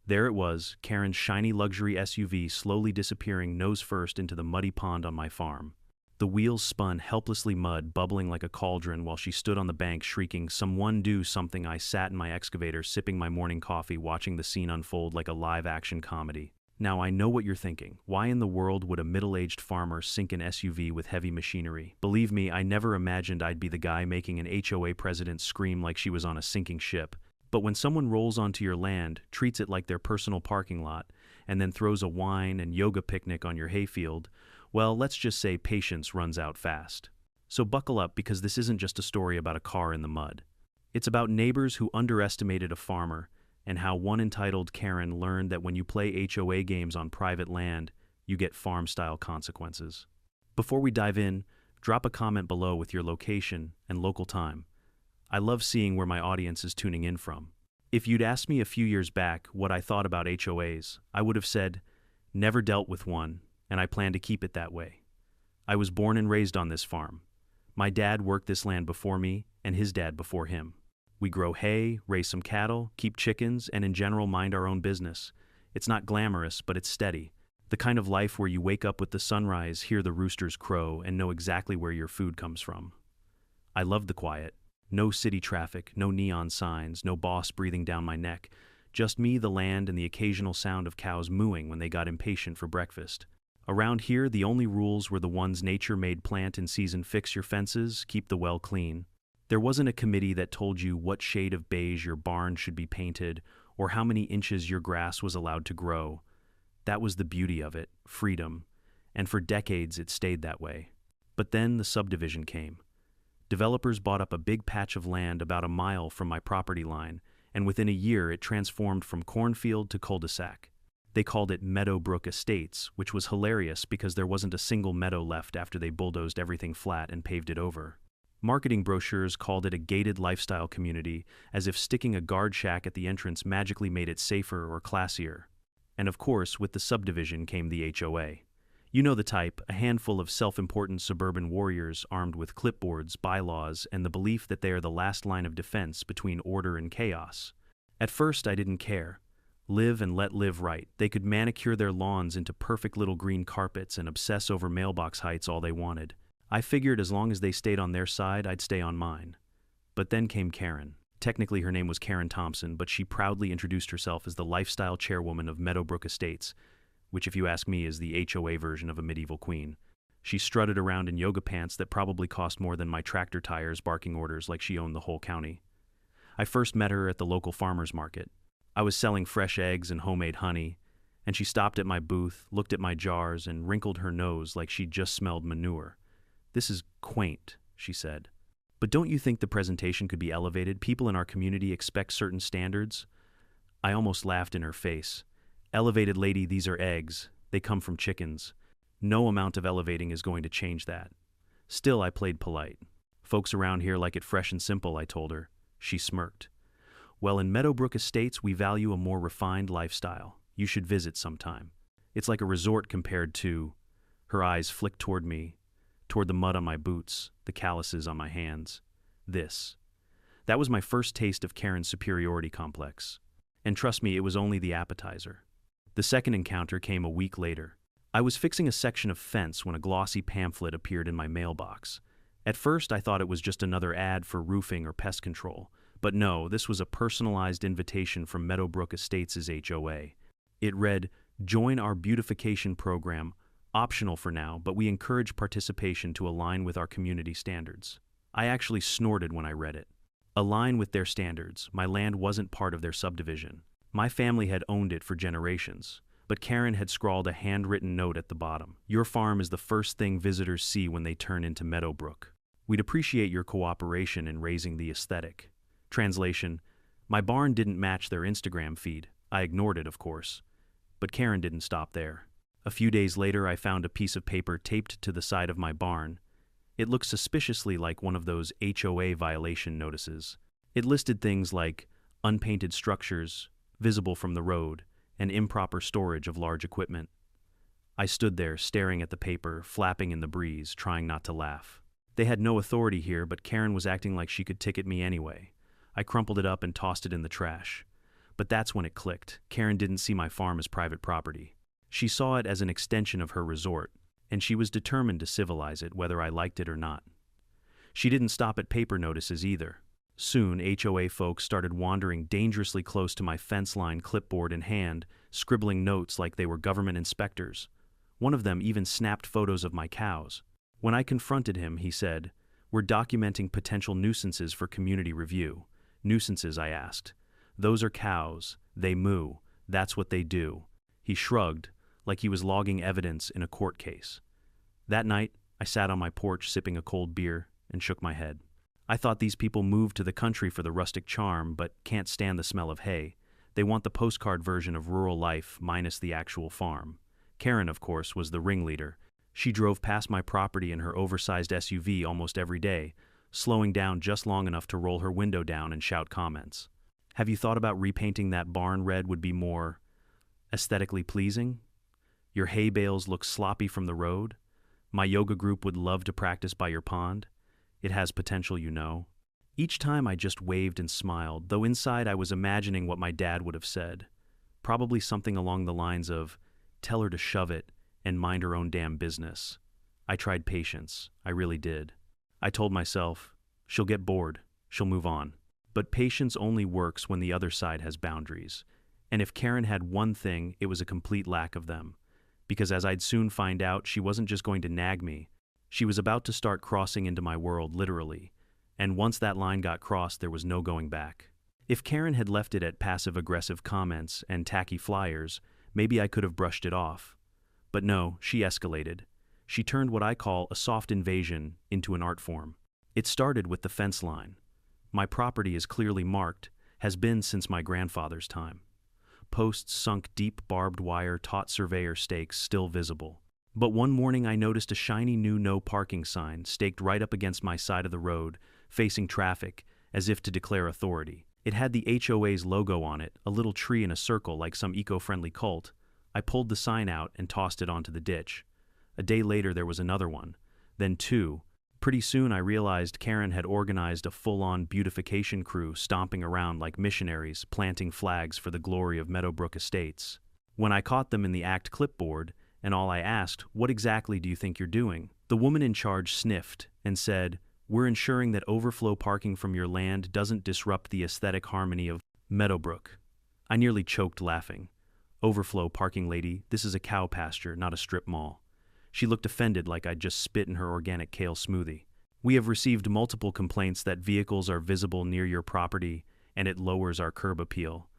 There it was, Karen's shiny luxury SUV slowly disappearing nose first into the muddy pond on my farm. The wheels spun helplessly, mud bubbling like a cauldron while she stood on the bank shrieking, "Someone do something." I sat in my excavator sipping my morning coffee, watching the scene unfold like a live-action comedy. Now I know what you're thinking. Why in the world would a middle-aged farmer sink an SUV with heavy machinery? Believe me, I never imagined I'd be the guy making an HOA president scream like she was on a sinking ship. But when someone rolls onto your land, treats it like their personal parking lot, and then throws a wine and yoga picnic on your hayfield, well, let's just say patience runs out fast. So buckle up, because this isn't just a story about a car in the mud. It's about neighbors who underestimated a farmer, and how one entitled Karen learned that when you play HOA games on private land, you get farm-style consequences. Before we dive in, drop a comment below with your location and local time. I love seeing where my audience is tuning in from. If you'd asked me a few years back what I thought about HOAs, I would have said, never dealt with one, and I plan to keep it that way. I was born and raised on this farm. My dad worked this land before me, and his dad before him. We grow hay, raise some cattle, keep chickens, and in general mind our own business. It's not glamorous, but it's steady. The kind of life where you wake up with the sunrise, hear the roosters crow, and know exactly where your food comes from. I love the quiet. No city traffic, no neon signs, no boss breathing down my neck. Just me, the land, and the occasional sound of cows mooing when they got impatient for breakfast. Around here, the only rules were the ones nature made: plant in season, fix your fences, keep the well clean. There wasn't a committee that told you what shade of beige your barn should be painted or how many inches your grass was allowed to grow. That was the beauty of it, freedom, and for decades it stayed that way. But then the subdivision came. Developers bought up a big patch of land about a mile from my property line, and within a year it transformed from cornfield to cul-de-sac. They called it Meadowbrook Estates, which was hilarious because there wasn't a single meadow left after they bulldozed everything flat and paved it over. Marketing brochures called it a gated lifestyle community, as if sticking a guard shack at the entrance magically made it safer or classier. And of course, with the subdivision came the HOA. You know the type, a handful of self-important suburban warriors armed with clipboards, bylaws, and the belief that they are the last line of defense between order and chaos. At first, I didn't care. Live and let live, right? They could manicure their lawns into perfect little green carpets and obsess over mailbox heights all they wanted. I figured as long as they stayed on their side, I'd stay on mine. But then came Karen. Technically, her name was Karen Thompson, but she proudly introduced herself as the lifestyle chairwoman of Meadowbrook Estates, which, if you ask me, is the HOA version of a medieval queen. She strutted around in yoga pants that probably cost more than my tractor tires, barking orders like she owned the whole county. I first met her at the local farmer's market. I was selling fresh eggs and homemade honey, and she stopped at my booth, looked at my jars, and wrinkled her nose like she'd just smelled manure. "This is quaint," she said. "But don't you think the presentation could be elevated? People in our community expect certain standards." I almost laughed in her face. "Elevated, lady, these are eggs. They come from chickens. No amount of elevating is going to change that." Still, I played polite. "Folks around here like it fresh and simple," I told her. She smirked. "Well, in Meadowbrook Estates, we value a more refined lifestyle. You should visit sometime. It's like a resort compared to..." Her eyes flicked toward me, toward the mud on my boots, the calluses on my hands. This. That was my first taste of Karen's superiority complex. And trust me, it was only the appetizer. The second encounter came a week later. I was fixing a section of fence when a glossy pamphlet appeared in my mailbox. At first, I thought it was just another ad for roofing or pest control. But no, this was a personalized invitation from Meadowbrook Estates' HOA. It read, "Join our beautification program, optional for now, but we encourage participation to align with our community standards." I actually snorted when I read it. Align with their standards. My land wasn't part of their subdivision. My family had owned it for generations. But Karen had scrawled a handwritten note at the bottom. "Your farm is the first thing visitors see when they turn into Meadowbrook. We'd appreciate your cooperation in raising the aesthetic." Translation: my barn didn't match their Instagram feed. I ignored it, of course. But Karen didn't stop there. A few days later, I found a piece of paper taped to the side of my barn. It looked suspiciously like one of those HOA violation notices. It listed things like unpainted structures, visible from the road, and improper storage of large equipment. I stood there, staring at the paper, flapping in the breeze, trying not to laugh. They had no authority here, but Karen was acting like she could ticket me anyway. I crumpled it up and tossed it in the trash. But that's when it clicked. Karen didn't see my farm as private property. She saw it as an extension of her resort, and she was determined to civilize it whether I liked it or not. She didn't stop at paper notices either. Soon, HOA folks started wandering dangerously close to my fence line, clipboard in hand, scribbling notes like they were government inspectors. One of them even snapped photos of my cows. When I confronted him, he said, "We're documenting potential nuisances for community review." "Nuisances?" I asked. "Those are cows. They moo. That's what they do." He shrugged, like he was logging evidence in a court case. That night, I sat on my porch sipping a cold beer and shook my head. I thought these people moved to the country for the rustic charm, but can't stand the smell of hay. They want the postcard version of rural life minus the actual farm. Karen, of course, was the ringleader. She drove past my property in her oversized SUV almost every day, slowing down just long enough to roll her window down and shout comments. "Have you thought about repainting that barn red would be more aesthetically pleasing? Your hay bales look sloppy from the road. My yoga group would love to practice by your pond. It has potential, you know." Each time I just waved and smiled, though inside I was imagining what my dad would have said. Probably something along the lines of, "Tell her to shove it and mind her own damn business." I tried patience. I really did. I told myself, she'll get bored. She'll move on. But patience only works when the other side has boundaries. And if Karen had one thing, it was a complete lack of them. Because as I'd soon find out, she wasn't just going to nag me. She was about to start crossing into my world, literally. And once that line got crossed, there was no going back. If Karen had left it at passive-aggressive comments and tacky flyers, maybe I could have brushed it off. But no, she escalated. She turned what I call a soft invasion into an art form. It started with the fence line. My property is clearly marked, has been since my grandfather's time. Posts sunk deep barbed wire, taut surveyor stakes still visible. But one morning I noticed a shiny new no parking sign staked right up against my side of the road, facing traffic, as if to declare authority. It had the HOA's logo on it, a little tree in a circle like some eco-friendly cult. I pulled the sign out and tossed it onto the ditch. A day later there was another one, then two. Pretty soon I realized Karen had organized a full-on beautification crew stomping around like missionaries, planting flags for the glory of Meadowbrook Estates. When I caught them in the act clipboard, and all I asked, "What exactly do you think you're doing?" the woman in charge sniffed and said, "We're ensuring that overflow parking from your land doesn't disrupt the aesthetic harmony of Meadowbrook." I nearly choked laughing. "Overflow parking, lady, this is a cow pasture, not a strip mall." She looked offended like I'd just spit in her organic kale smoothie. "We have received multiple complaints that vehicles are visible near your property and it lowers our curb appeal.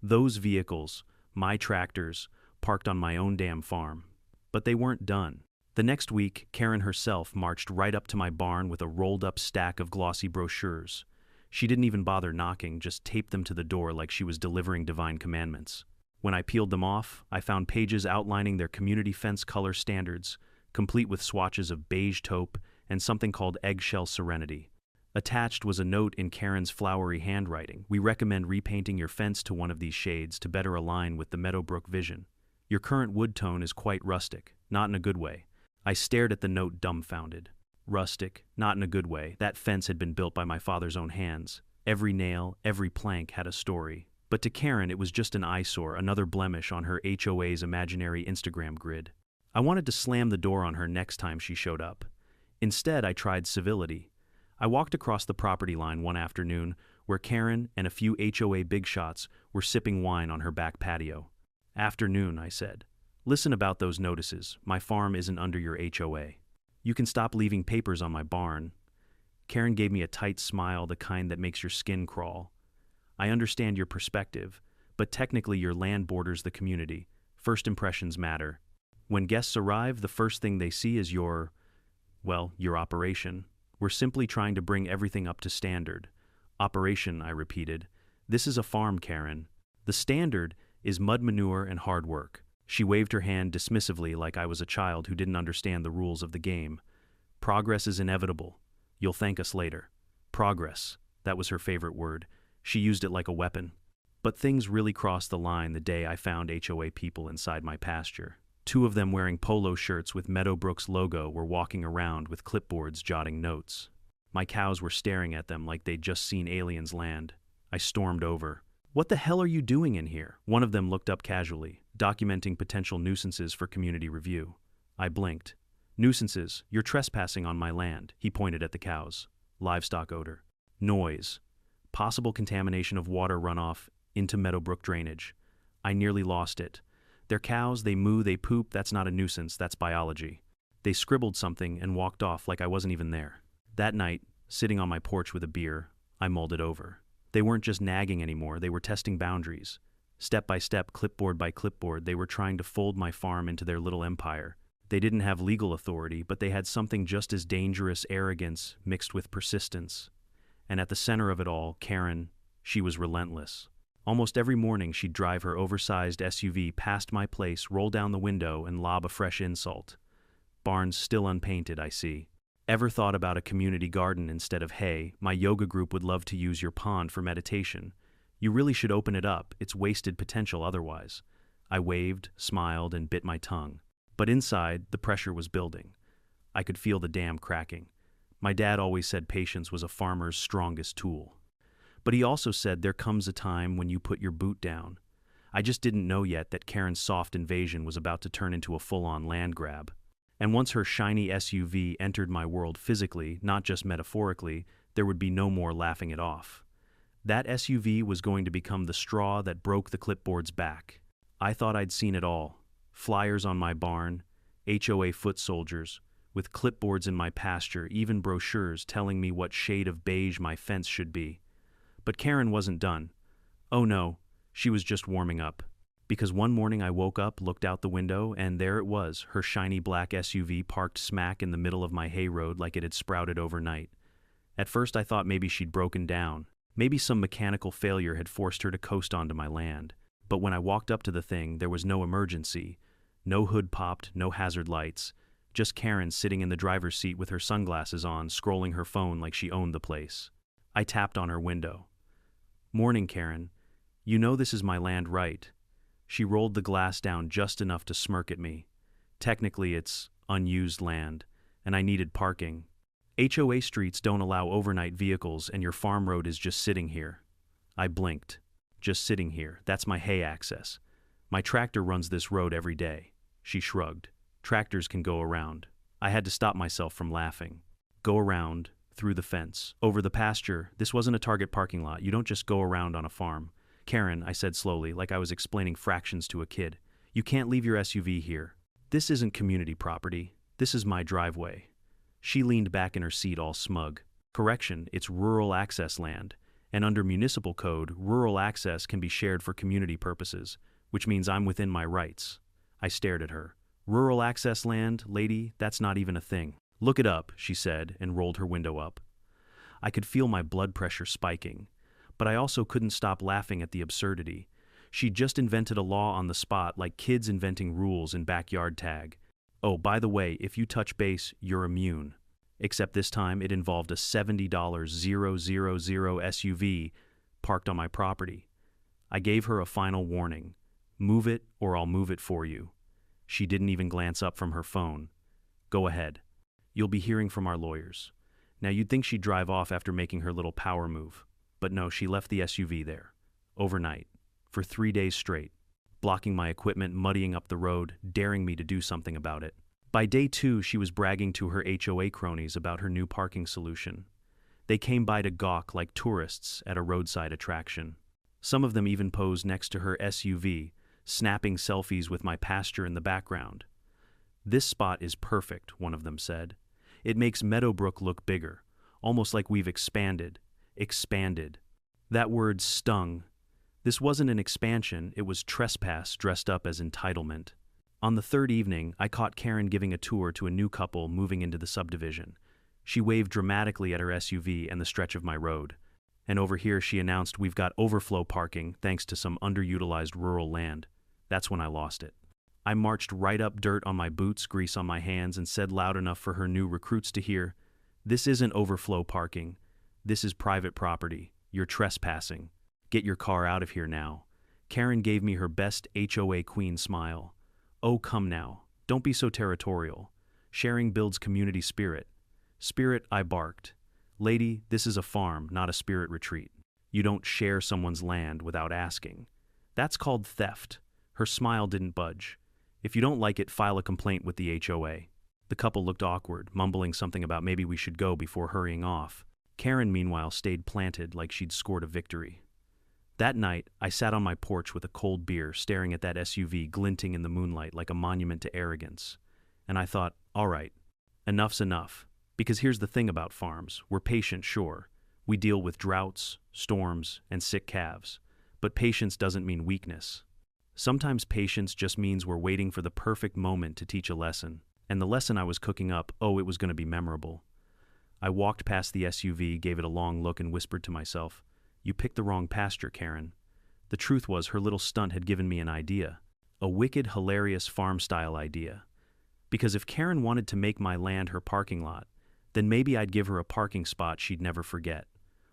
Those vehicles, my tractors, parked on my own damn farm." But they weren't done. The next week, Karen herself marched right up to my barn with a rolled-up stack of glossy brochures. She didn't even bother knocking, just taped them to the door like she was delivering divine commandments. When I peeled them off, I found pages outlining their community fence color standards, complete with swatches of beige taupe and something called eggshell serenity. Attached was a note in Karen's flowery handwriting. "We recommend repainting your fence to one of these shades to better align with the Meadowbrook vision. Your current wood tone is quite rustic, not in a good way." I stared at the note dumbfounded. Rustic, not in a good way. That fence had been built by my father's own hands. Every nail, every plank had a story. But to Karen, it was just an eyesore, another blemish on her HOA's imaginary Instagram grid. I wanted to slam the door on her next time she showed up. Instead, I tried civility. I walked across the property line one afternoon where Karen and a few HOA big shots were sipping wine on her back patio. "Afternoon," I said. "Listen about those notices. My farm isn't under your HOA. You can stop leaving papers on my barn." Karen gave me a tight smile, the kind that makes your skin crawl. "I understand your perspective, but technically your land borders the community. First impressions matter. When guests arrive, the first thing they see is your operation. We're simply trying to bring everything up to standard." "Operation," I repeated. "This is a farm, Karen. The standard is mud manure and hard work." She waved her hand dismissively like I was a child who didn't understand the rules of the game. "Progress is inevitable. You'll thank us later." Progress. That was her favorite word. She used it like a weapon. But things really crossed the line the day I found HOA people inside my pasture. Two of them wearing polo shirts with Meadowbrook's logo were walking around with clipboards jotting notes. My cows were staring at them like they'd just seen aliens land. I stormed over. "What the hell are you doing in here?" One of them looked up casually, documenting potential nuisances for community review. I blinked. "Nuisances, you're trespassing on my land," he pointed at the cows. "Livestock odor. Noise. Possible contamination of water runoff into Meadowbrook drainage." I nearly lost it. "They're cows, they moo, they poop, that's not a nuisance, that's biology." They scribbled something and walked off like I wasn't even there. That night, sitting on my porch with a beer, I mulled it over. They weren't just nagging anymore, they were testing boundaries. Step by step, clipboard by clipboard, they were trying to fold my farm into their little empire. They didn't have legal authority, but they had something just as dangerous: arrogance mixed with persistence. And at the center of it all, Karen, she was relentless. Almost every morning she'd drive her oversized SUV past my place, roll down the window, and lob a fresh insult. "Barn's still unpainted, I see. Ever thought about a community garden instead of hay? My yoga group would love to use your pond for meditation. You really should open it up, it's wasted potential otherwise." I waved, smiled, and bit my tongue. But inside, the pressure was building. I could feel the dam cracking. My dad always said patience was a farmer's strongest tool. But he also said there comes a time when you put your boot down. I just didn't know yet that Karen's soft invasion was about to turn into a full-on land grab. And once her shiny SUV entered my world physically, not just metaphorically, there would be no more laughing it off. That SUV was going to become the straw that broke the clipboard's back. I thought I'd seen it all. Flyers on my barn, HOA foot soldiers, with clipboards in my pasture, even brochures telling me what shade of beige my fence should be. But Karen wasn't done. Oh no, she was just warming up. Because one morning I woke up, looked out the window, and there it was, her shiny black SUV parked smack in the middle of my hay road like it had sprouted overnight. At first I thought maybe she'd broken down. Maybe some mechanical failure had forced her to coast onto my land. But when I walked up to the thing, there was no emergency. No hood popped, no hazard lights. Just Karen sitting in the driver's seat with her sunglasses on, scrolling her phone like she owned the place. I tapped on her window. "Morning, Karen. You know this is my land, right?" She rolled the glass down just enough to smirk at me. "Technically, it's unused land, and I needed parking. HOA streets don't allow overnight vehicles, and your farm road is just sitting here." I blinked. "Just sitting here. That's my hay access. My tractor runs this road every day." She shrugged. "Tractors can go around." I had to stop myself from laughing. Go around, through the fence, over the pasture. This wasn't a Target parking lot. You don't just go around on a farm. "Karen," I said slowly, like I was explaining fractions to a kid, "you can't leave your SUV here. This isn't community property. This is my driveway." She leaned back in her seat all smug. "Correction, it's rural access land. And under municipal code, rural access can be shared for community purposes, which means I'm within my rights." I stared at her. "Rural access land, lady, that's not even a thing." "Look it up," she said, and rolled her window up. I could feel my blood pressure spiking, but I also couldn't stop laughing at the absurdity. She'd just invented a law on the spot, like kids inventing rules in backyard tag. "Oh, by the way, if you touch base, you're immune." Except this time it involved a $70,000 SUV parked on my property. I gave her a final warning. "Move it, or I'll move it for you." She didn't even glance up from her phone. "Go ahead. You'll be hearing from our lawyers." Now you'd think she'd drive off after making her little power move. But no, she left the SUV there. Overnight. For 3 days straight. Blocking my equipment, muddying up the road, daring me to do something about it. By day 2, she was bragging to her HOA cronies about her new parking solution. They came by to gawk like tourists at a roadside attraction. Some of them even posed next to her SUV, snapping selfies with my pasture in the background. "This spot is perfect," one of them said. "It makes Meadowbrook look bigger, almost like we've expanded." Expanded. That word stung. This wasn't an expansion, it was trespass dressed up as entitlement. On the 3rd evening, I caught Karen giving a tour to a new couple moving into the subdivision. She waved dramatically at her SUV and the stretch of my road. And over here she announced, "We've got overflow parking thanks to some underutilized rural land." That's when I lost it. I marched right up, dirt on my boots, grease on my hands, and said loud enough for her new recruits to hear, "This isn't overflow parking. This is private property. You're trespassing. Get your car out of here now." Karen gave me her best HOA queen smile. "Oh, come now. Don't be so territorial. Sharing builds community spirit." "Spirit," I barked. "Lady, this is a farm, not a spirit retreat." You don't share someone's land without asking. That's called theft. Her smile didn't budge. If you don't like it, file a complaint with the HOA. The couple looked awkward, mumbling something about maybe we should go before hurrying off. Karen, meanwhile, stayed planted like she'd scored a victory. That night, I sat on my porch with a cold beer, staring at that SUV glinting in the moonlight like a monument to arrogance. And I thought, all right, enough's enough. Because here's the thing about farms. We're patient, sure. We deal with droughts, storms, and sick calves. But patience doesn't mean weakness. Sometimes patience just means we're waiting for the perfect moment to teach a lesson. And the lesson I was cooking up, it was going to be memorable. I walked past the SUV, gave it a long look, and whispered to myself, "You picked the wrong pasture, Karen." The truth was, her little stunt had given me an idea. A wicked, hilarious farm-style idea. Because if Karen wanted to make my land her parking lot, then maybe I'd give her a parking spot she'd never forget.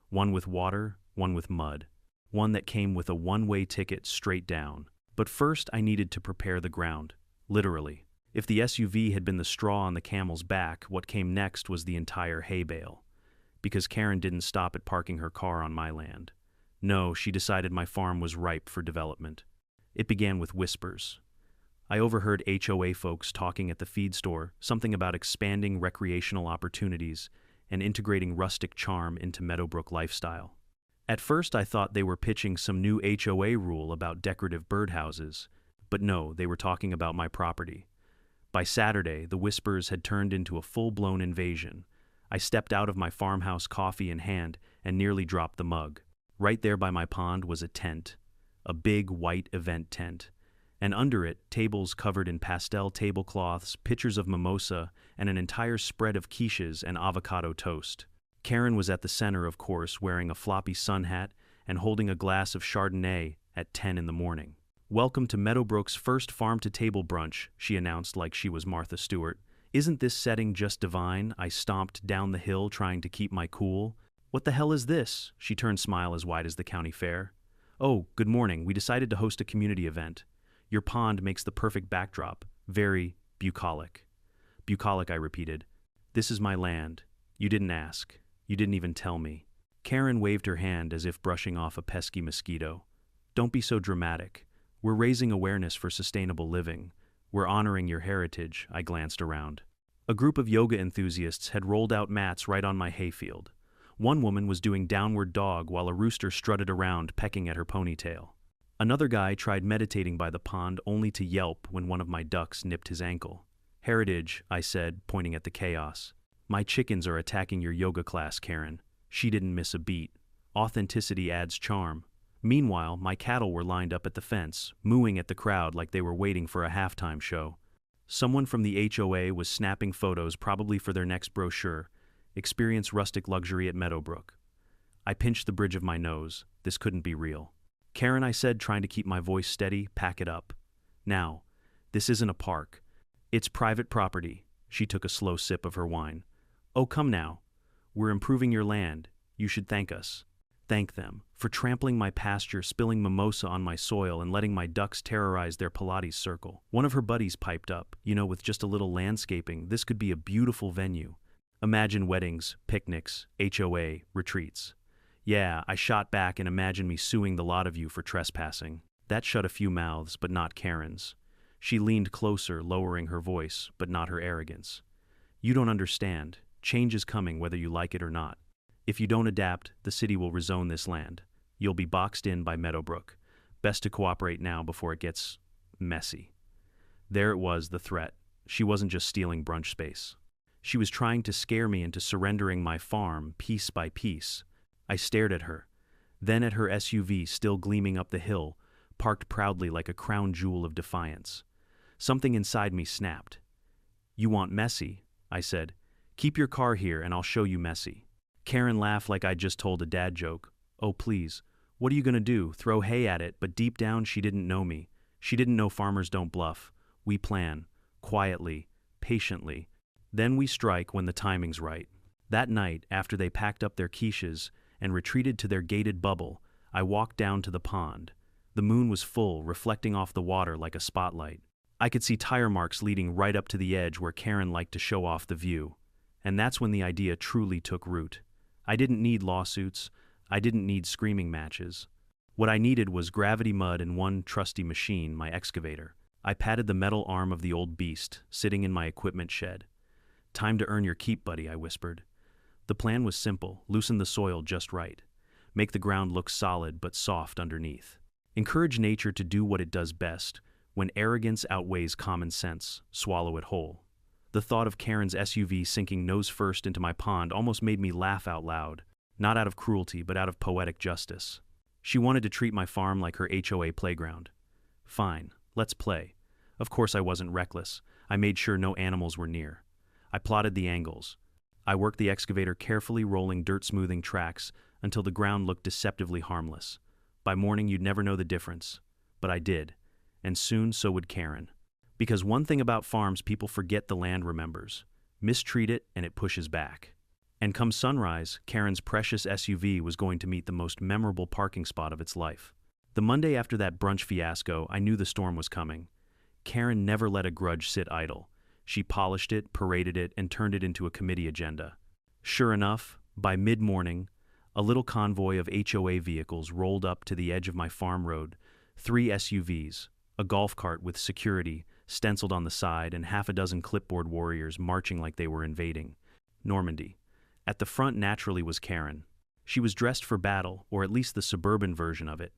One with water, one with mud. One that came with a one-way ticket straight down. But first, I needed to prepare the ground. Literally. If the SUV had been the straw on the camel's back, what came next was the entire hay bale. Because Karen didn't stop at parking her car on my land. No, she decided my farm was ripe for development. It began with whispers. I overheard HOA folks talking at the feed store, something about expanding recreational opportunities and integrating rustic charm into Meadowbrook lifestyle. At first, I thought they were pitching some new HOA rule about decorative birdhouses, but no, they were talking about my property. By Saturday, the whispers had turned into a full-blown invasion. I stepped out of my farmhouse, coffee in hand, and nearly dropped the mug. Right there by my pond was a tent, a big white event tent, and under it, tables covered in pastel tablecloths, pitchers of mimosa, and an entire spread of quiches and avocado toast. Karen was at the center, of course, wearing a floppy sun hat and holding a glass of Chardonnay at 10 in the morning. "Welcome to Meadowbrook's first farm-to-table brunch," she announced like she was Martha Stewart. "Isn't this setting just divine?" I stomped down the hill trying to keep my cool. "What the hell is this?" She turned, smile as wide as the county fair. "Oh, good morning. We decided to host a community event. Your pond makes the perfect backdrop. Very bucolic." "Bucolic," I repeated. "This is my land. You didn't ask. You didn't even tell me." Karen waved her hand as if brushing off a pesky mosquito. "Don't be so dramatic. We're raising awareness for sustainable living. We're honoring your heritage." I glanced around. A group of yoga enthusiasts had rolled out mats right on my hayfield. One woman was doing downward dog while a rooster strutted around, pecking at her ponytail. Another guy tried meditating by the pond only to yelp when one of my ducks nipped his ankle. "Heritage," I said, pointing at the chaos. "My chickens are attacking your yoga class, Karen." She didn't miss a beat. Authenticity adds charm. Meanwhile, my cattle were lined up at the fence, mooing at the crowd like they were waiting for a halftime show. Someone from the HOA was snapping photos, probably for their next brochure, "Experience Rustic Luxury at Meadowbrook." I pinched the bridge of my nose. This couldn't be real. "Karen," I said, trying to keep my voice steady, "pack it up. Now, this isn't a park. It's private property." She took a slow sip of her wine. "Oh, come now. We're improving your land. You should thank us." "Thank them for trampling my pasture, spilling mimosa on my soil, and letting my ducks terrorize their Pilates circle." One of her buddies piped up, "With just a little landscaping, this could be a beautiful venue. Imagine weddings, picnics, HOA, retreats." "Yeah," I shot back, "and imagine me suing the lot of you for trespassing." That shut a few mouths, but not Karen's. She leaned closer, lowering her voice, but not her arrogance. "You don't understand. Change is coming whether you like it or not. If you don't adapt, the city will rezone this land. You'll be boxed in by Meadowbrook. Best to cooperate now before it gets messy." There it was, the threat. She wasn't just stealing brunch space. She was trying to scare me into surrendering my farm piece by piece. I stared at her, then at her SUV still gleaming up the hill, parked proudly like a crown jewel of defiance. Something inside me snapped. "You want messy?" I said. "Keep your car here and I'll show you messy." Karen laughed like I'd just told a dad joke. "Oh, please. What are you gonna do? Throw hay at it?" But deep down, she didn't know me. She didn't know farmers don't bluff. We plan. Quietly. Patiently. Then we strike when the timing's right. That night, after they packed up their quiches and retreated to their gated bubble, I walked down to the pond. The moon was full, reflecting off the water like a spotlight. I could see tire marks leading right up to the edge where Karen liked to show off the view. And that's when the idea truly took root. I didn't need lawsuits. I didn't need screaming matches. What I needed was gravity mud and one trusty machine, my excavator. I patted the metal arm of the old beast, sitting in my equipment shed. "Time to earn your keep, buddy," I whispered. The plan was simple: loosen the soil just right. Make the ground look solid but soft underneath. Encourage nature to do what it does best. When arrogance outweighs common sense, swallow it whole. The thought of Karen's SUV sinking nose first into my pond almost made me laugh out loud, not out of cruelty but out of poetic justice. She wanted to treat my farm like her HOA playground. Fine, let's play. Of course I wasn't reckless. I made sure no animals were near. I plotted the angles. I worked the excavator carefully, rolling dirt-smoothing tracks until the ground looked deceptively harmless. By morning you'd never know the difference. But I did. And soon so would Karen. Because one thing about farms people forget, the land remembers. Mistreat it and it pushes back. And come sunrise, Karen's precious SUV was going to meet the most memorable parking spot of its life. The Monday after that brunch fiasco, I knew the storm was coming. Karen never let a grudge sit idle. She polished it, paraded it, and turned it into a committee agenda. Sure enough, by mid-morning, a little convoy of HOA vehicles rolled up to the edge of my farm road. 3 SUVs, a golf cart with security stenciled on the side, and half a dozen clipboard warriors marching like they were invading Normandy. At the front naturally was Karen. She was dressed for battle, or at least the suburban version of it.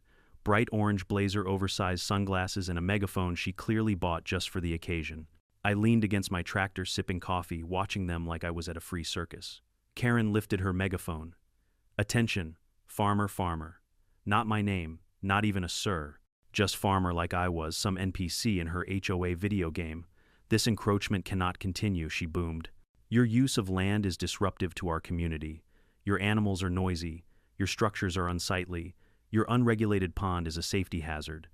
Bright orange blazer, oversized sunglasses, and a megaphone she clearly bought just for the occasion. I leaned against my tractor sipping coffee, watching them like I was at a free circus. Karen lifted her megaphone. "Attention, farmer, farmer." Not my name, not even a sir. Just farmer like I was, some NPC in her HOA video game. "This encroachment cannot continue," she boomed. "Your use of land is disruptive to our community. Your animals are noisy. Your structures are unsightly. Your unregulated pond is a safety hazard."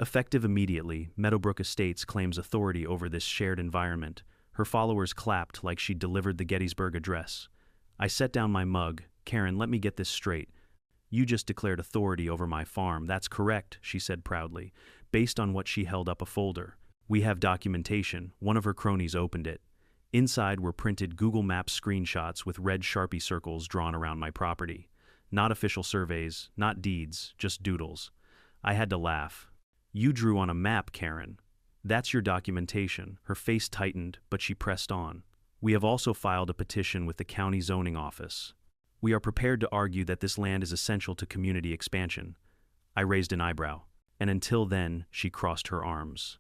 Effective immediately, Meadowbrook Estates claims authority over this shared environment. Her followers clapped like she'd delivered the Gettysburg Address. I set down my mug. "Karen, let me get this straight. You just declared authority over my farm." "That's correct," she said proudly. Based on what she held up a folder. "We have documentation." One of her cronies opened it. Inside were printed Google Maps screenshots with red Sharpie circles drawn around my property. Not official surveys, not deeds, just doodles. I had to laugh. "You drew on a map, Karen. That's your documentation." Her face tightened, but she pressed on. "We have also filed a petition with the county zoning office. We are prepared to argue that this land is essential to community expansion." I raised an eyebrow. "And until then," she crossed her arms.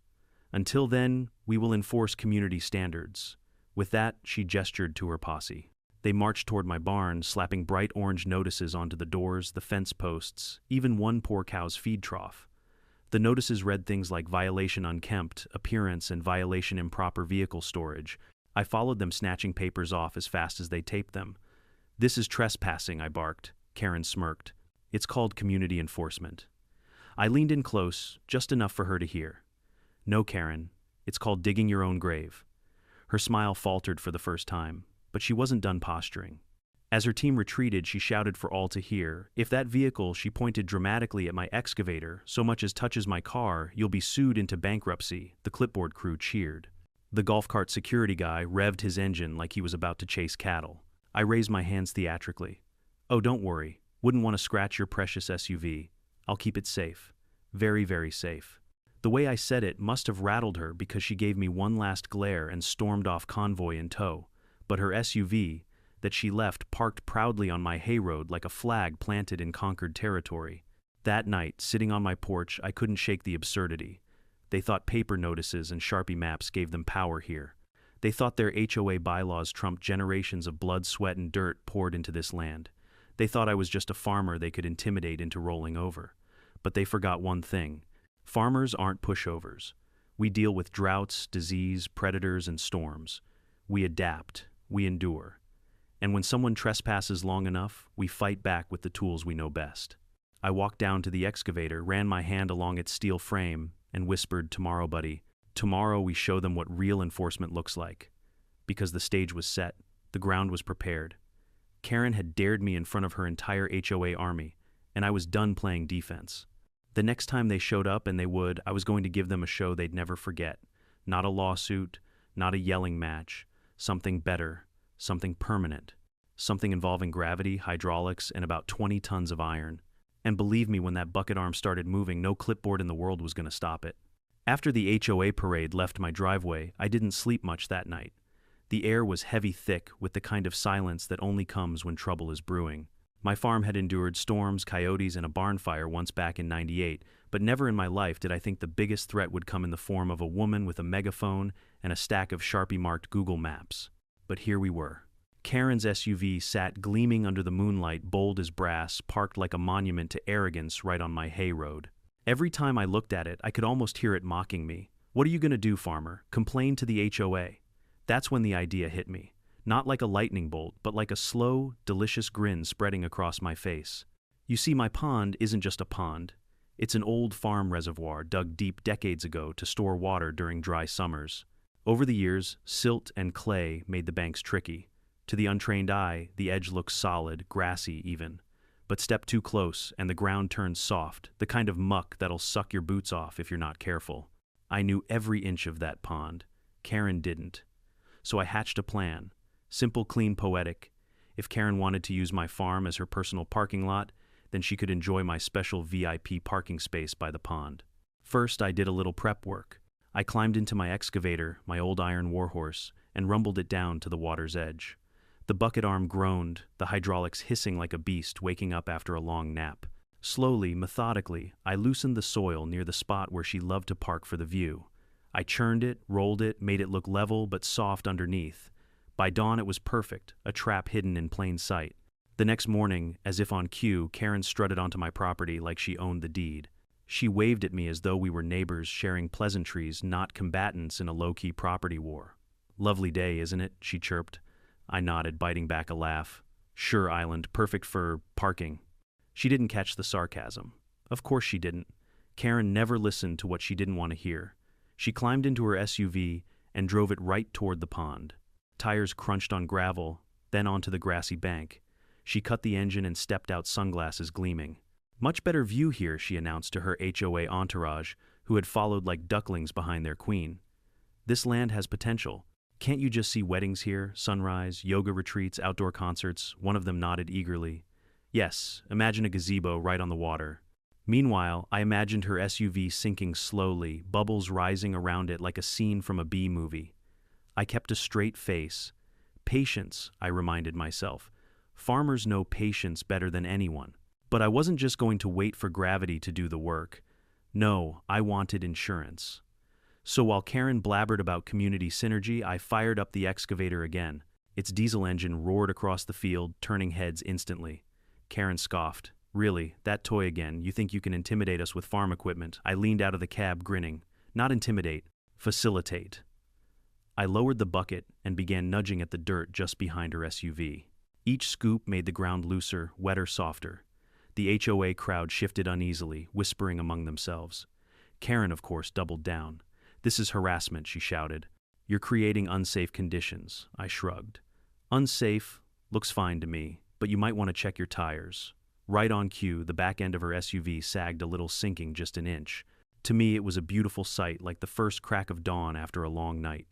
"Until then, we will enforce community standards." With that, she gestured to her posse. They marched toward my barn, slapping bright orange notices onto the doors, the fence posts, even one poor cow's feed trough. The notices read things like violation unkempt, appearance, and violation improper vehicle storage. I followed them, snatching papers off as fast as they taped them. "This is trespassing," I barked. Karen smirked. "It's called community enforcement." I leaned in close, just enough for her to hear. "No, Karen, it's called digging your own grave." Her smile faltered for the first time, but she wasn't done posturing. As her team retreated, she shouted for all to hear, "If that vehicle," she pointed dramatically at my excavator, "so much as touches my car, you'll be sued into bankruptcy." The clipboard crew cheered. The golf cart security guy revved his engine like he was about to chase cattle. I raised my hands theatrically. "Oh, don't worry. Wouldn't want to scratch your precious SUV. I'll keep it safe. Very, very safe." The way I said it must have rattled her, because she gave me one last glare and stormed off, convoy in tow. But her SUV, that she left parked proudly on my hayroad like a flag planted in conquered territory. That night, sitting on my porch, I couldn't shake the absurdity. They thought paper notices and Sharpie maps gave them power here. They thought their HOA bylaws trumped generations of blood, sweat, and dirt poured into this land. They thought I was just a farmer they could intimidate into rolling over. But they forgot one thing. Farmers aren't pushovers. We deal with droughts, disease, predators, and storms. We adapt. We endure. And when someone trespasses long enough, we fight back with the tools we know best. I walked down to the excavator, ran my hand along its steel frame, and whispered, "Tomorrow, buddy. Tomorrow we show them what real enforcement looks like." Because the stage was set, the ground was prepared. Karen had dared me in front of her entire HOA army, and I was done playing defense. The next time they showed up, and they would, I was going to give them a show they'd never forget. Not a lawsuit, not a yelling match, something better, something permanent. something involving gravity, hydraulics, and about 20 tons of iron. And believe me, when that bucket arm started moving, no clipboard in the world was going to stop it. After the HOA parade left my driveway, I didn't sleep much that night. The air was heavy thick, with the kind of silence that only comes when trouble is brewing. My farm had endured storms, coyotes, and a barn fire once back in '98, but never in my life did I think the biggest threat would come in the form of a woman with a megaphone and a stack of Sharpie-marked Google Maps. But here we were. Karen's SUV sat gleaming under the moonlight, bold as brass, parked like a monument to arrogance right on my hay road. Every time I looked at it, I could almost hear it mocking me. "What are you going to do, farmer? Complain to the HOA?" That's when the idea hit me. Not like a lightning bolt, but like a slow, delicious grin spreading across my face. You see, my pond isn't just a pond. It's an old farm reservoir dug deep decades ago to store water during dry summers. Over the years, silt and clay made the banks tricky. To the untrained eye, the edge looks solid, grassy even. But step too close, and the ground turns soft, the kind of muck that'll suck your boots off if you're not careful. I knew every inch of that pond. Karen didn't. So I hatched a plan. Simple, clean, poetic. If Karen wanted to use my farm as her personal parking lot, then she could enjoy my special VIP parking space by the pond. First, I did a little prep work. I climbed into my excavator, my old iron warhorse, and rumbled it down to the water's edge. The bucket arm groaned, the hydraulics hissing like a beast waking up after a long nap. Slowly, methodically, I loosened the soil near the spot where she loved to park for the view. I churned it, rolled it, made it look level but soft underneath. By dawn it was perfect, a trap hidden in plain sight. The next morning, as if on cue, Karen strutted onto my property like she owned the deed. She waved at me as though we were neighbors sharing pleasantries, not combatants in a low-key property war. "Lovely day, isn't it?" she chirped. I nodded, biting back a laugh. "Sure, Island, perfect for parking." She didn't catch the sarcasm. Of course she didn't. Karen never listened to what she didn't want to hear. She climbed into her SUV and drove it right toward the pond. Tires crunched on gravel, then onto the grassy bank. She cut the engine and stepped out, sunglasses gleaming. "Much better view here," she announced to her HOA entourage, who had followed like ducklings behind their queen. "This land has potential. Can't you just see weddings here, sunrise, yoga retreats, outdoor concerts?" One of them nodded eagerly. "Yes, imagine a gazebo right on the water." Meanwhile, I imagined her SUV sinking slowly, bubbles rising around it like a scene from a B movie. I kept a straight face. Patience, I reminded myself. Farmers know patience better than anyone. But I wasn't just going to wait for gravity to do the work. No, I wanted insurance. So while Karen blabbered about community synergy, I fired up the excavator again. Its diesel engine roared across the field, turning heads instantly. Karen scoffed. "Really, that toy again? You think you can intimidate us with farm equipment?" I leaned out of the cab, grinning. "Not intimidate, facilitate." I lowered the bucket and began nudging at the dirt just behind her SUV. Each scoop made the ground looser, wetter, softer. The HOA crowd shifted uneasily, whispering among themselves. Karen, of course, doubled down. "This is harassment," she shouted. "You're creating unsafe conditions." I shrugged. "Unsafe looks fine to me, but you might want to check your tires." Right on cue, the back end of her SUV sagged a little, sinking just an inch. To me, it was a beautiful sight, like the first crack of dawn after a long night.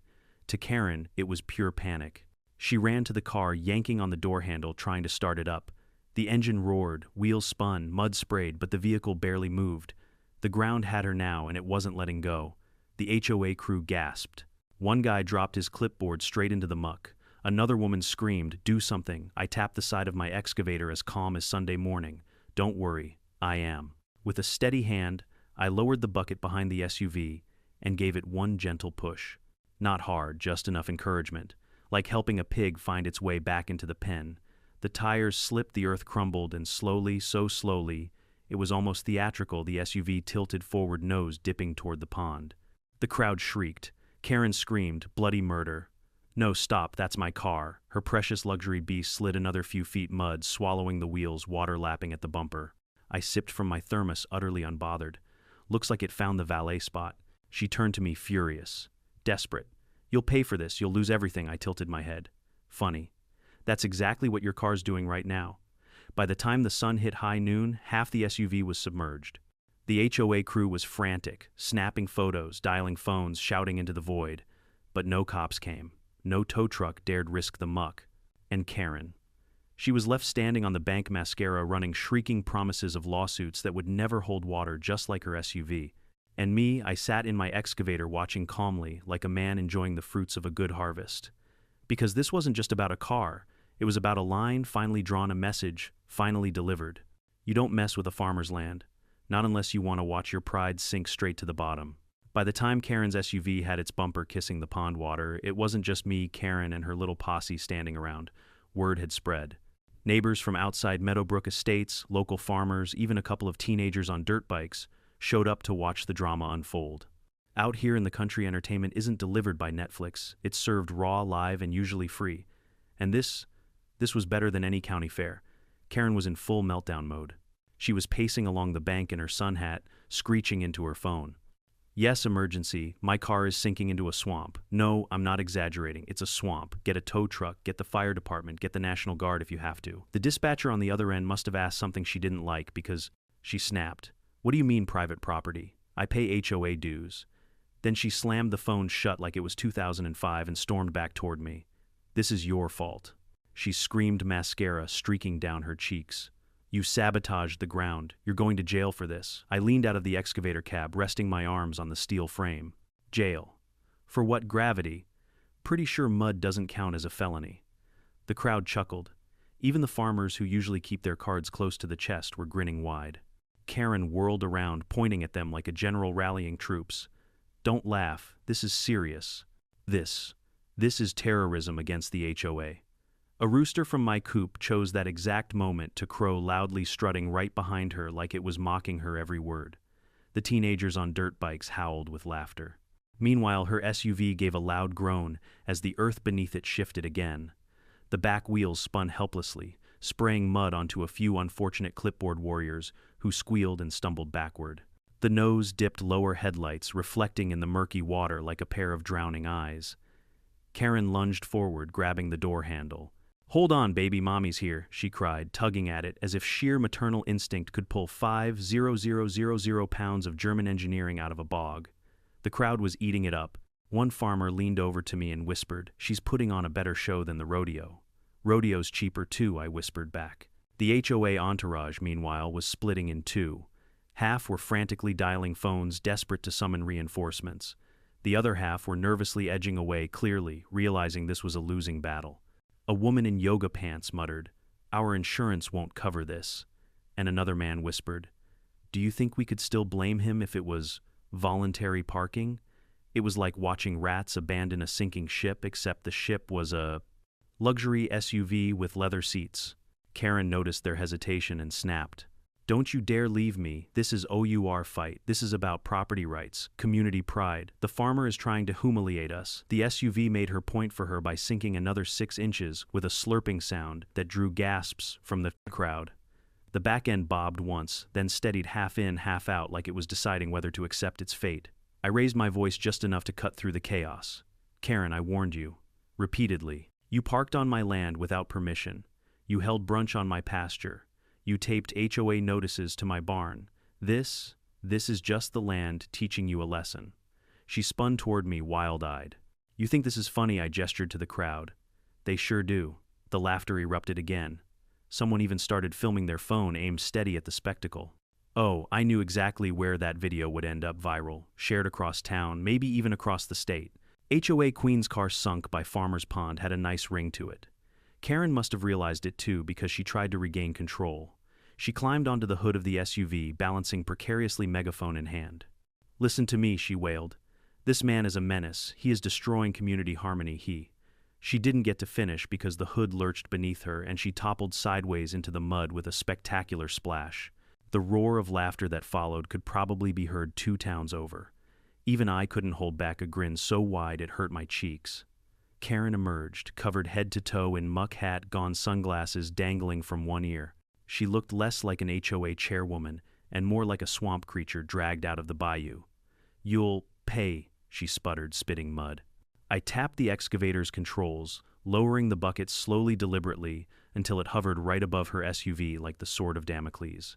To Karen, it was pure panic. She ran to the car, yanking on the door handle, trying to start it up. The engine roared, wheels spun, mud sprayed, but the vehicle barely moved. The ground had her now, and it wasn't letting go. The HOA crew gasped. One guy dropped his clipboard straight into the muck. Another woman screamed, "Do something." I tapped the side of my excavator, as calm as Sunday morning. "Don't worry, I am." With a steady hand, I lowered the bucket behind the SUV and gave it one gentle push. Not hard, just enough encouragement, like helping a pig find its way back into the pen. The tires slipped, the earth crumbled, and slowly, so slowly, it was almost theatrical, the SUV tilted forward, nose dipping toward the pond. The crowd shrieked. Karen screamed, "Bloody murder." "No, stop, that's my car." Her precious luxury beast slid another few feet, mud swallowing the wheels, water lapping at the bumper. I sipped from my thermos, utterly unbothered. "Looks like it found the valet spot." She turned to me, furious, desperate. "You'll pay for this, you'll lose everything." I tilted my head. "Funny. That's exactly what your car's doing right now." By the time the sun hit high noon, half the SUV was submerged. The HOA crew was frantic, snapping photos, dialing phones, shouting into the void. But no cops came. No tow truck dared risk the muck. And Karen. She was left standing on the bank mascara running shrieking promises of lawsuits that would never hold water, just like her SUV. And me, I sat in my excavator watching calmly, like a man enjoying the fruits of a good harvest. Because this wasn't just about a car, it was about a line finally drawn, a message finally delivered. You don't mess with a farmer's land, not unless you want to watch your pride sink straight to the bottom. By the time Karen's SUV had its bumper kissing the pond water, it wasn't just me, Karen, and her little posse standing around. Word had spread. Neighbors from outside Meadowbrook Estates, local farmers, even a couple of teenagers on dirt bikes showed up to watch the drama unfold. Out here in the country, entertainment isn't delivered by Netflix. It's served raw, live, and usually free. And this was better than any county fair. Karen was in full meltdown mode. She was pacing along the bank in her sun hat, screeching into her phone. Yes, emergency. My car is sinking into a swamp. No, I'm not exaggerating. It's a swamp. Get a tow truck, get the fire department, get the National Guard if you have to. The dispatcher on the other end must have asked something she didn't like because she snapped. What do you mean private property? I pay HOA dues. Then she slammed the phone shut like it was 2005 and stormed back toward me. This is your fault. She screamed, mascara streaking down her cheeks. You sabotaged the ground. You're going to jail for this. I leaned out of the excavator cab, resting my arms on the steel frame. Jail. For what? Gravity? Pretty sure mud doesn't count as a felony. The crowd chuckled. Even the farmers who usually keep their cards close to the chest were grinning wide. Karen whirled around, pointing at them like a general rallying troops. Don't laugh. This is serious. This is terrorism against the HOA. A rooster from my coop chose that exact moment to crow loudly, strutting right behind her like it was mocking her every word. The teenagers on dirt bikes howled with laughter. Meanwhile, her SUV gave a loud groan as the earth beneath it shifted again. The back wheels spun helplessly, spraying mud onto a few unfortunate clipboard warriors who squealed and stumbled backward. The nose dipped lower headlights, reflecting in the murky water like a pair of drowning eyes. Karen lunged forward, grabbing the door handle. Hold on, baby, mommy's here, she cried, tugging at it as if sheer maternal instinct could pull 5,000 pounds of German engineering out of a bog. The crowd was eating it up. One farmer leaned over to me and whispered, "She's putting on a better show than the rodeo." "Rodeo's cheaper too," I whispered back. The HOA entourage, meanwhile, was splitting in two. Half were frantically dialing phones, desperate to summon reinforcements. The other half were nervously edging away, clearly realizing this was a losing battle. A woman in yoga pants muttered, "Our insurance won't cover this." And another man whispered, "Do you think we could still blame him if it was voluntary parking?" It was like watching rats abandon a sinking ship, except the ship was a luxury SUV with leather seats. Karen noticed their hesitation and snapped, "Don't you dare leave me. This is our fight. This is about property rights, community pride. The farmer is trying to humiliate us." The SUV made her point for her by sinking another 6 inches with a slurping sound that drew gasps from the crowd. The back end bobbed once, then steadied half in, half out like it was deciding whether to accept its fate. I raised my voice just enough to cut through the chaos. "Karen, I warned you. Repeatedly. You parked on my land without permission. You held brunch on my pasture. You taped HOA notices to my barn. This is just the land teaching you a lesson." She spun toward me, wild-eyed. "You think this is funny?" I gestured to the crowd. "They sure do." The laughter erupted again. Someone even started filming their phone, aimed steady at the spectacle. Oh, I knew exactly where that video would end up: viral, shared across town, maybe even across the state. HOA Queen's car sunk by Farmer's Pond had a nice ring to it. Karen must have realized it too, because she tried to regain control. She climbed onto the hood of the SUV, balancing precariously, megaphone in hand. "Listen to me," she wailed. "This man is a menace. He is destroying community harmony. She didn't get to finish because the hood lurched beneath her and she toppled sideways into the mud with a spectacular splash. The roar of laughter that followed could probably be heard 2 towns over. Even I couldn't hold back a grin so wide it hurt my cheeks. Karen emerged, covered head to toe in muck hat, gone sunglasses dangling from one ear. She looked less like an HOA chairwoman and more like a swamp creature dragged out of the bayou. "You'll pay," she sputtered, spitting mud. I tapped the excavator's controls, lowering the bucket slowly, deliberately, until it hovered right above her SUV like the sword of Damocles.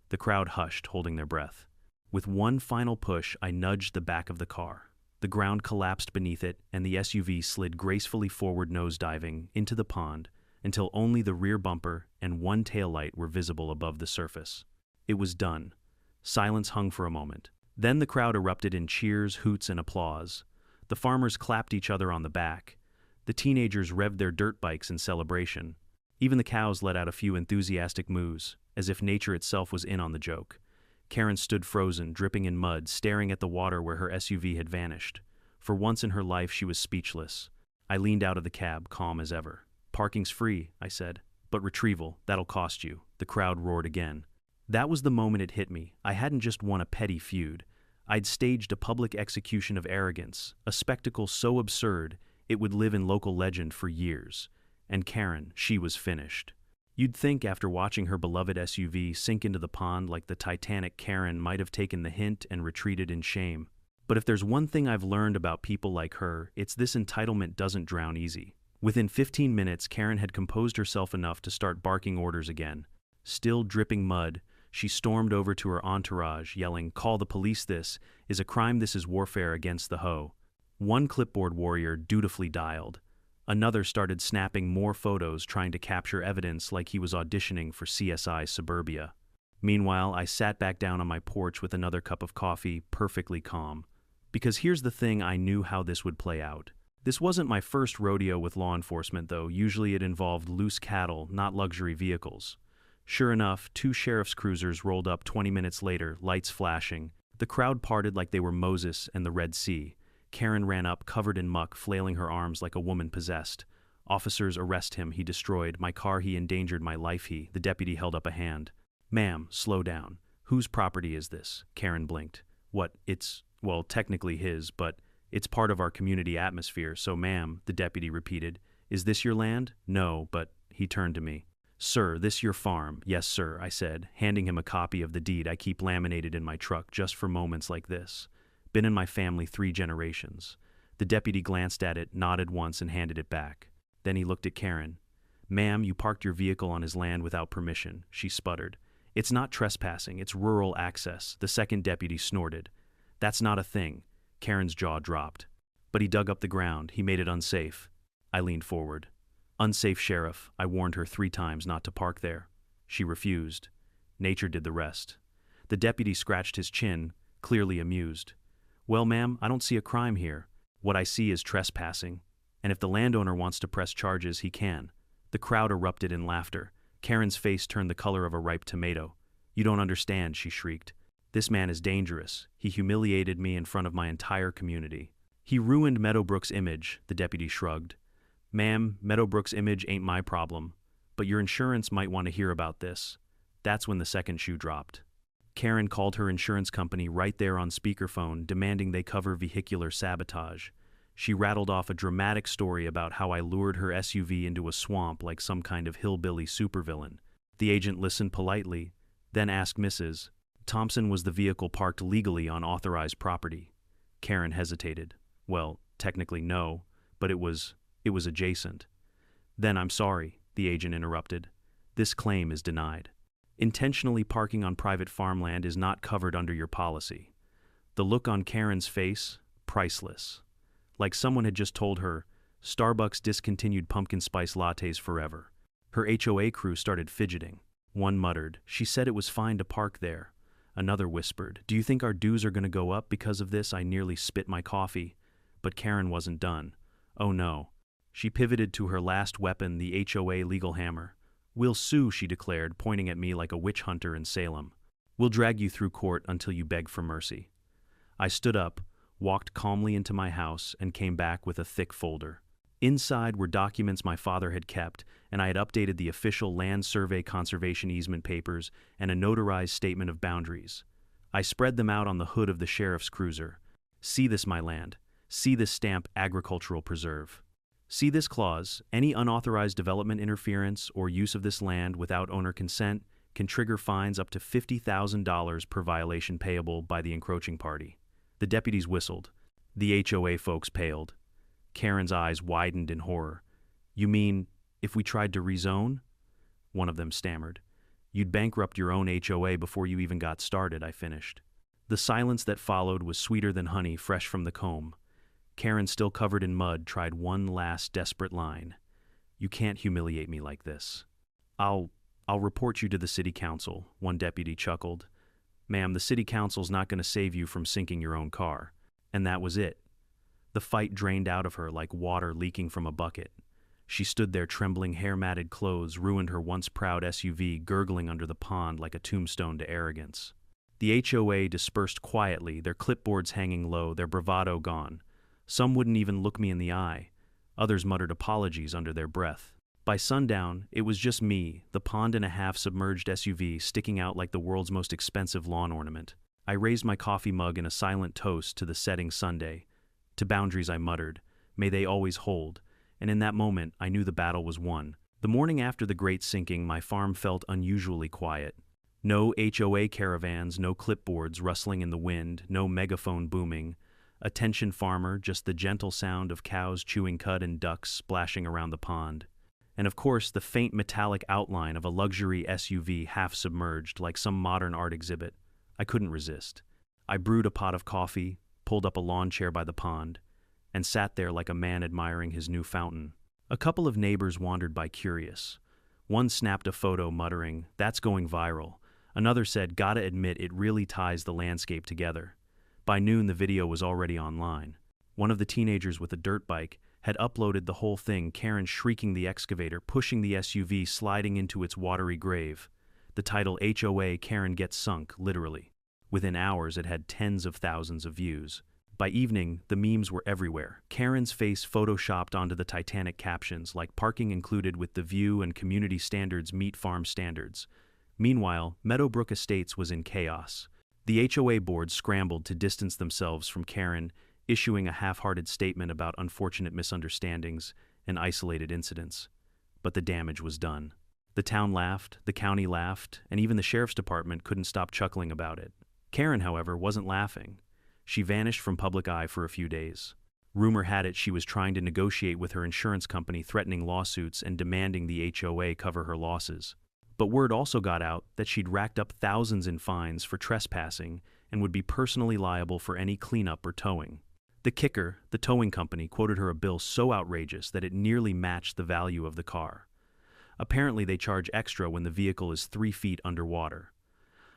The crowd hushed, holding their breath. With one final push, I nudged the back of the car. The ground collapsed beneath it, and the SUV slid gracefully forward, nose-diving into the pond, until only the rear bumper and one taillight were visible above the surface. It was done. Silence hung for a moment. Then the crowd erupted in cheers, hoots, and applause. The farmers clapped each other on the back. The teenagers revved their dirt bikes in celebration. Even the cows let out a few enthusiastic moos, as if nature itself was in on the joke. Karen stood frozen, dripping in mud, staring at the water where her SUV had vanished. For once in her life, she was speechless. I leaned out of the cab, calm as ever. "Parking's free," I said. "But retrieval, that'll cost you." The crowd roared again. That was the moment it hit me. I hadn't just won a petty feud. I'd staged a public execution of arrogance, a spectacle so absurd it would live in local legend for years. And Karen, she was finished. You'd think after watching her beloved SUV sink into the pond like the Titanic, Karen might have taken the hint and retreated in shame. But if there's one thing I've learned about people like her, it's this: entitlement doesn't drown easy. Within 15 minutes, Karen had composed herself enough to start barking orders again. Still dripping mud, she stormed over to her entourage, yelling, "Call the police, this is a crime, this is warfare against the HOA." One clipboard warrior dutifully dialed. Another started snapping more photos, trying to capture evidence like he was auditioning for CSI Suburbia. Meanwhile, I sat back down on my porch with another cup of coffee, perfectly calm. Because here's the thing, I knew how this would play out. This wasn't my first rodeo with law enforcement, though. Usually it involved loose cattle, not luxury vehicles. Sure enough, 2 sheriff's cruisers rolled up 20 minutes later, lights flashing. The crowd parted like they were Moses and the Red Sea. Karen ran up, covered in muck, flailing her arms like a woman possessed. "Officers, arrest him. He destroyed my car. He endangered my life. The deputy held up a hand. "Ma'am, slow down. Whose property is this?" Karen blinked. "What, well, technically his, but it's part of our community atmosphere, so ma'am," the deputy repeated. "Is this your land?" "No, but," he turned to me. "Sir, this your farm?" "Yes, sir," I said, handing him a copy of the deed I keep laminated in my truck just for moments like this. "Been in my family 3 generations." The deputy glanced at it, nodded once, and handed it back. Then he looked at Karen. "Ma'am, you parked your vehicle on his land without permission," she sputtered. "It's not trespassing, it's rural access," the second deputy snorted. "That's not a thing." Karen's jaw dropped. "But he dug up the ground, he made it unsafe." I leaned forward. "Unsafe, Sheriff. I warned her 3 times not to park there. She refused. Nature did the rest." The deputy scratched his chin, clearly amused. "Well, ma'am, I don't see a crime here. What I see is trespassing. And if the landowner wants to press charges, he can." The crowd erupted in laughter. Karen's face turned the color of a ripe tomato. "You don't understand," she shrieked. "This man is dangerous. He humiliated me in front of my entire community. He ruined Meadowbrook's image," the deputy shrugged. "Ma'am, Meadowbrook's image ain't my problem. But your insurance might want to hear about this." That's when the second shoe dropped. Karen called her insurance company right there on speakerphone, demanding they cover vehicular sabotage. She rattled off a dramatic story about how I lured her SUV into a swamp like some kind of hillbilly supervillain. The agent listened politely, then asked Mrs. Thompson, was the vehicle parked legally on authorized property? Karen hesitated. "Well, technically no, but it was adjacent." "Then I'm sorry," the agent interrupted. "This claim is denied. Intentionally parking on private farmland is not covered under your policy." The look on Karen's face, priceless. Like someone had just told her, Starbucks discontinued pumpkin spice lattes forever. Her HOA crew started fidgeting. One muttered, "She said it was fine to park there." Another whispered, "Do you think our dues are going to go up because of this?" I nearly spit my coffee. But Karen wasn't done. Oh no. She pivoted to her last weapon, the HOA legal hammer. "We'll sue," she declared, pointing at me like a witch hunter in Salem. "We'll drag you through court until you beg for mercy." I stood up, walked calmly into my house, and came back with a thick folder. Inside were documents my father had kept, and I had updated the official land survey conservation easement papers and a notarized statement of boundaries. I spread them out on the hood of the sheriff's cruiser. "See this, my land. See this stamp, agricultural preserve. See this clause, any unauthorized development, interference, or use of this land without owner consent can trigger fines up to $50,000 per violation payable by the encroaching party." The deputies whistled. The HOA folks paled. Karen's eyes widened in horror. "You mean, if we tried to rezone?" One of them stammered. "You'd bankrupt your own HOA before you even got started," I finished. The silence that followed was sweeter than honey fresh from the comb. Karen, still covered in mud, tried one last desperate line. You can't humiliate me like this. I'll, I'll report you to the city council, one deputy chuckled. Ma'am, the city council's not going to save you from sinking your own car. And that was it. The fight drained out of her like water leaking from a bucket. She stood there trembling, hair-matted clothes ruined her once proud SUV, gurgling under the pond like a tombstone to arrogance. The HOA dispersed quietly, their clipboards hanging low, their bravado gone. Some wouldn't even look me in the eye. Others muttered apologies under their breath. By sundown, it was just me, the pond-and-a-half submerged SUV sticking out like the world's most expensive lawn ornament. I raised my coffee mug in a silent toast to the setting Sunday. To boundaries I muttered, may they always hold, and in that moment I knew the battle was won. The morning after the great sinking, my farm felt unusually quiet. No HOA caravans, no clipboards rustling in the wind, no megaphone booming. Attention farmer, just the gentle sound of cows chewing cud and ducks splashing around the pond. And of course, the faint metallic outline of a luxury SUV half submerged like some modern art exhibit. I couldn't resist. I brewed a pot of coffee, pulled up a lawn chair by the pond, and sat there like a man admiring his new fountain. A couple of neighbors wandered by curious. One snapped a photo muttering, "That's going viral." Another said, "Gotta admit it really ties the landscape together." By noon, the video was already online. One of the teenagers with a dirt bike had uploaded the whole thing, Karen shrieking the excavator, pushing the SUV, sliding into its watery grave. The title, HOA Karen Gets Sunk, literally. Within hours, it had tens of thousands of views. By evening, the memes were everywhere. Karen's face photoshopped onto the Titanic captions, like parking included with the view and community standards meet farm standards. Meanwhile, Meadowbrook Estates was in chaos. The HOA board scrambled to distance themselves from Karen, issuing a half-hearted statement about unfortunate misunderstandings and isolated incidents. But the damage was done. The town laughed, the county laughed, and even the sheriff's department couldn't stop chuckling about it. Karen, however, wasn't laughing. She vanished from public eye for a few days. Rumor had it she was trying to negotiate with her insurance company, threatening lawsuits and demanding the HOA cover her losses. But word also got out that she'd racked up thousands in fines for trespassing and would be personally liable for any cleanup or towing. The kicker, the towing company, quoted her a bill so outrageous that it nearly matched the value of the car. Apparently they charge extra when the vehicle is 3 feet underwater.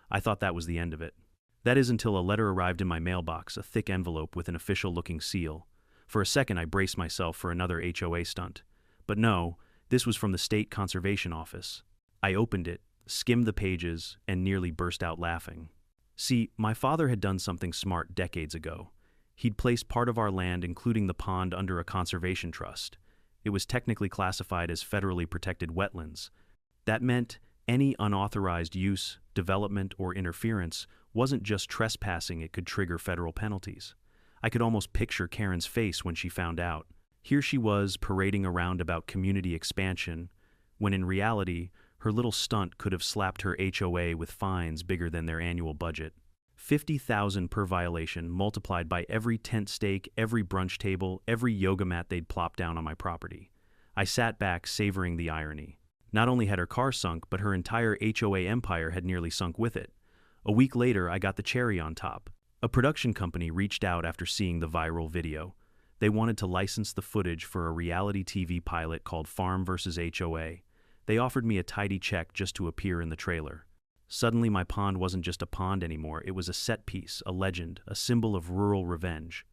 I thought that was the end of it. That is until a letter arrived in my mailbox, a thick envelope with an official-looking seal. For a second I braced myself for another HOA stunt. But no, this was from the State Conservation Office. I opened it, skimmed the pages, and nearly burst out laughing. See, my father had done something smart decades ago. He'd placed part of our land, including the pond, under a conservation trust. It was technically classified as federally protected wetlands. That meant any unauthorized use, development, or interference wasn't just trespassing, it could trigger federal penalties. I could almost picture Karen's face when she found out. Here she was parading around about community expansion, when in reality, her little stunt could have slapped her HOA with fines bigger than their annual budget. $50,000 per violation, multiplied by every tent stake, every brunch table, every yoga mat they'd plopped down on my property. I sat back, savoring the irony. Not only had her car sunk, but her entire HOA empire had nearly sunk with it. A week later, I got the cherry on top. A production company reached out after seeing the viral video. They wanted to license the footage for a reality TV pilot called Farm vs. HOA. They offered me a tidy check just to appear in the trailer. Suddenly, my pond wasn't just a pond anymore. It was a set piece, a legend, a symbol of rural revenge.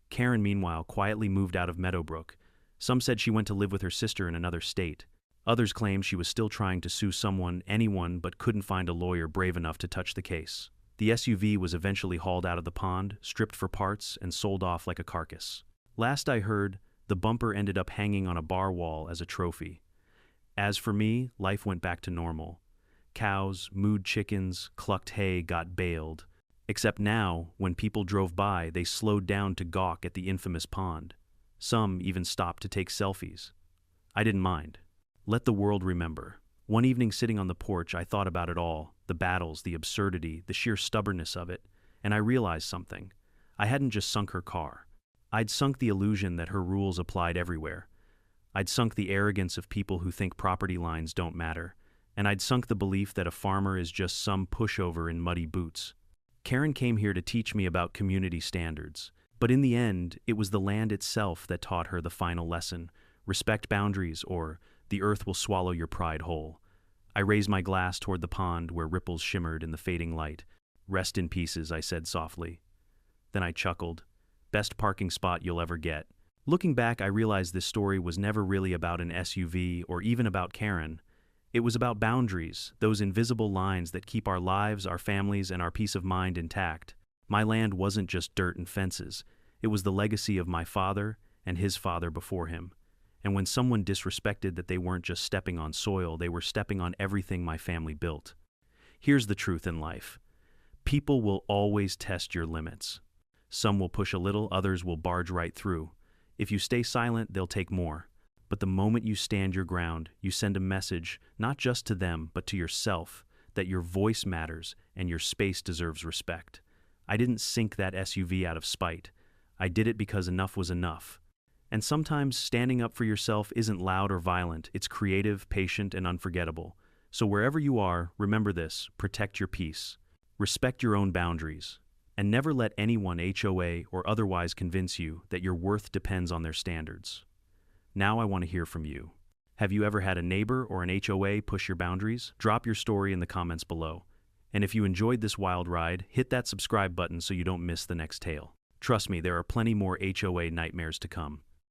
Karen, meanwhile, quietly moved out of Meadowbrook. Some said she went to live with her sister in another state. Others claimed she was still trying to sue someone, anyone, but couldn't find a lawyer brave enough to touch the case. The SUV was eventually hauled out of the pond, stripped for parts, and sold off like a carcass. Last I heard, the bumper ended up hanging on a bar wall as a trophy. As for me, life went back to normal. Cows, mooed chickens, clucked hay, got bailed. Except now, when people drove by, they slowed down to gawk at the infamous pond. Some even stopped to take selfies. I didn't mind. Let the world remember. One evening sitting on the porch, I thought about it all, the battles, the absurdity, the sheer stubbornness of it, and I realized something. I hadn't just sunk her car. I'd sunk the illusion that her rules applied everywhere. I'd sunk the arrogance of people who think property lines don't matter. And I'd sunk the belief that a farmer is just some pushover in muddy boots. Karen came here to teach me about community standards. But in the end, it was the land itself that taught her the final lesson. Respect boundaries, or The earth will swallow your pride whole. I raised my glass toward the pond where ripples shimmered in the fading light. Rest in pieces, I said softly. Then I chuckled. Best parking spot you'll ever get. Looking back, I realized this story was never really about an SUV or even about Karen. It was about boundaries, those invisible lines that keep our lives, our families, and our peace of mind intact. My land wasn't just dirt and fences. It was the legacy of my father and his father before him. And when someone disrespected that, they weren't just stepping on soil, they were stepping on everything my family built. Here's the truth in life. People will always test your limits. Some will push a little, others will barge right through. If you stay silent, they'll take more. But the moment you stand your ground, you send a message, not just to them, but to yourself, that your voice matters and your space deserves respect. I didn't sink that SUV out of spite. I did it because enough was enough. And sometimes standing up for yourself isn't loud or violent, it's creative, patient, and unforgettable. So wherever you are, remember this: protect your peace. Respect your own boundaries. And never let anyone, HOA or otherwise, convince you that your worth depends on their standards. Now I want to hear from you. Have you ever had a neighbor or an HOA push your boundaries? Drop your story in the comments below. And if you enjoyed this wild ride, hit that subscribe button so you don't miss the next tale. Trust me, there are plenty more HOA nightmares to come.